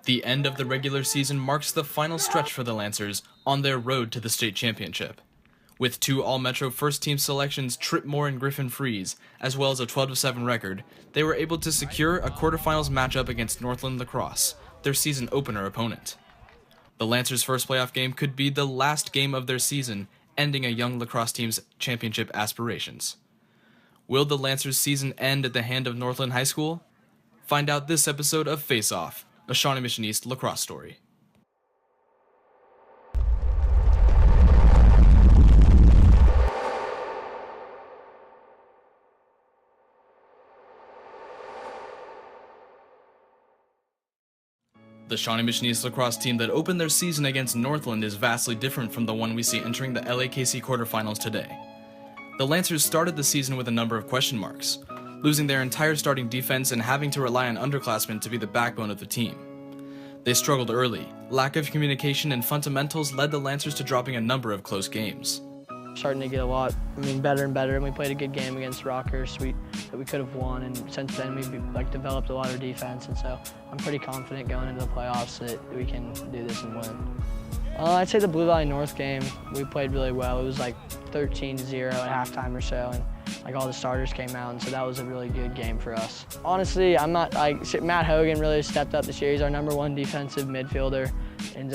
The end of the regular season marks the final stretch for the Lancers on their road to the state championship. With two All-Metro first-team selections, Trip Moore and Griffin Freeze, as well as a 12-7 record, they were able to secure a quarterfinals matchup against Northland Lacrosse, their season opener opponent. The Lancers' first playoff game could be the last game of their season, ending a young lacrosse team's championship aspirations. Will the Lancers' season end at the hand of Northland High School? Find out this episode of Faceoff, a Shawnee Mission East lacrosse story. The Shawnee Mission East lacrosse team that opened their season against Northland is vastly different from the one we see entering the LAKC quarterfinals today. The Lancers started the season with a number of question marks, losing their entire starting defense and having to rely on underclassmen to be the backbone of the team. They struggled early. Lack of communication and fundamentals led the Lancers to dropping a number of close games. Starting to get a lot, better and better, and we played a good game against Rockers that we could have won, and since then we've developed a lot of defense, and so I'm pretty confident going into the playoffs that we can do this and win. I'd say the Blue Valley North game, we played really well. It was 13-0 at halftime or so, and all the starters came out, and so that was a really good game for us. Honestly, Matt Hogan really stepped up this year. He's our #1 defensive midfielder. And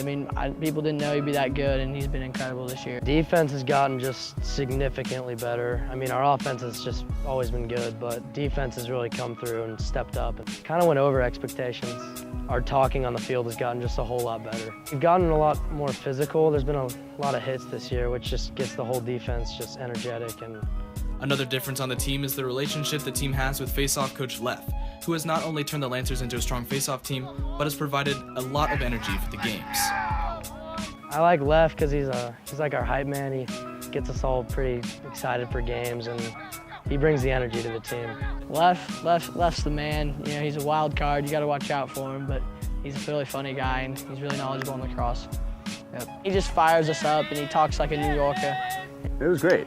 people didn't know he'd be that good, and he's been incredible this year. Defense has gotten just significantly better. Our offense has just always been good, but defense has really come through and stepped up and kind of went over expectations. Our talking on the field has gotten just a whole lot better. We've gotten a lot more physical. There's been a lot of hits this year, which just gets the whole defense just energetic. Another difference on the team is the relationship the team has with Faceoff coach Leff, who has not only turned the Lancers into a strong Faceoff team, but has provided a lot of energy for the games. I like Leff because he's like our hype man. He gets us all pretty excited for games, and he brings the energy to the team. Left's the man. He's a wild card. You got to watch out for him, but he's a really funny guy, and he's really knowledgeable in lacrosse. Yep. He just fires us up, and he talks like a New Yorker. It was great.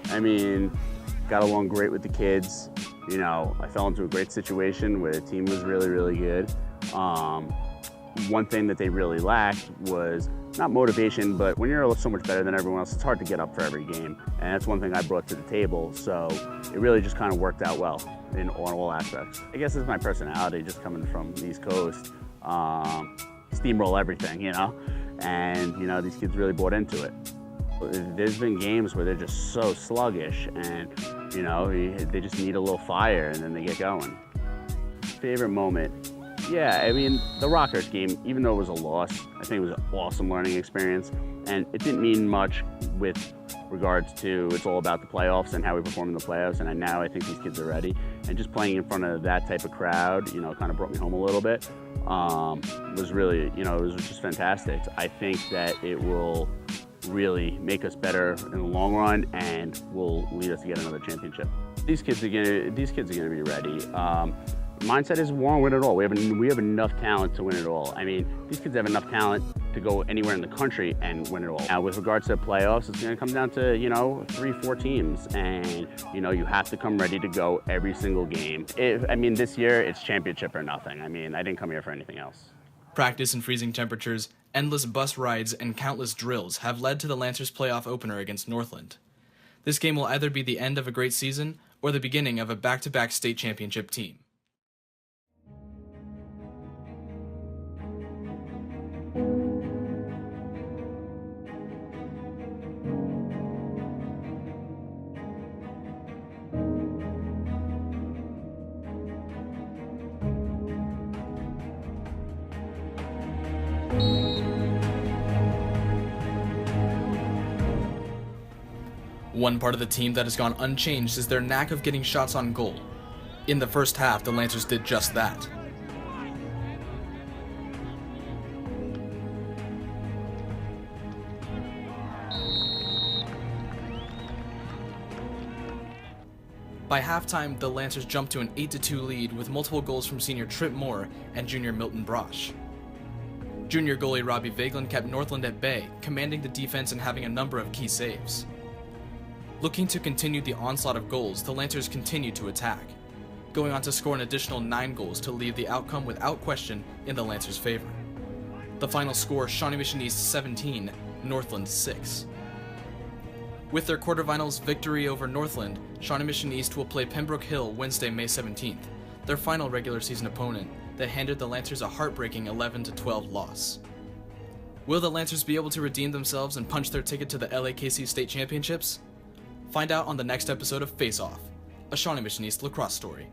Got along great with the kids. I fell into a great situation where the team was really, really good. One thing that they really lacked was not motivation, but when you're so much better than everyone else, it's hard to get up for every game. And that's one thing I brought to the table. So it really just kind of worked out well on all aspects. I guess it's my personality, just coming from the East Coast. Steamroll everything, and these kids really bought into it. There's been games where they're just so sluggish, and they just need a little fire, and then they get going. Favorite moment? Yeah, the Rockers game, even though it was a loss, I think it was an awesome learning experience, and it didn't mean much with regards to it's all about the playoffs and how we perform in the playoffs, and now I think these kids are ready. And just playing in front of that type of crowd, kind of brought me home a little bit. Was really, it was just fantastic. I think that it will really make us better in the long run and will lead us to get another championship. These kids are gonna be ready. Mindset is we want to win it all. We have enough talent to win it all. These kids have enough talent to go anywhere in the country and win it all. Now, with regards to playoffs, it's going to come down to 3-4 teams, and you have to come ready to go every single game. This year it's championship or nothing. I didn't come here for anything else. Practice in freezing temperatures, endless bus rides, and countless drills have led to the Lancers' playoff opener against Northland. This game will either be the end of a great season or the beginning of a back-to-back state championship team. One part of the team that has gone unchanged is their knack of getting shots on goal. In the first half, the Lancers did just that. By halftime, the Lancers jumped to an 8-2 lead with multiple goals from senior Trip Moore and junior Milton Brosh. Junior goalie Robbie Vaglin kept Northland at bay, commanding the defense and having a number of key saves. Looking to continue the onslaught of goals, the Lancers continued to attack, going on to score an additional 9 goals to leave the outcome without question in the Lancers' favor. The final score, Shawnee Mission East 17, Northland 6. With their quarterfinals victory over Northland, Shawnee Mission East will play Pembroke Hill Wednesday, May 17th, their final regular season opponent that handed the Lancers a heartbreaking 11-12 loss. Will the Lancers be able to redeem themselves and punch their ticket to the LAKC State Championships? Find out on the next episode of Faceoff, a Shawnee Mission East lacrosse story.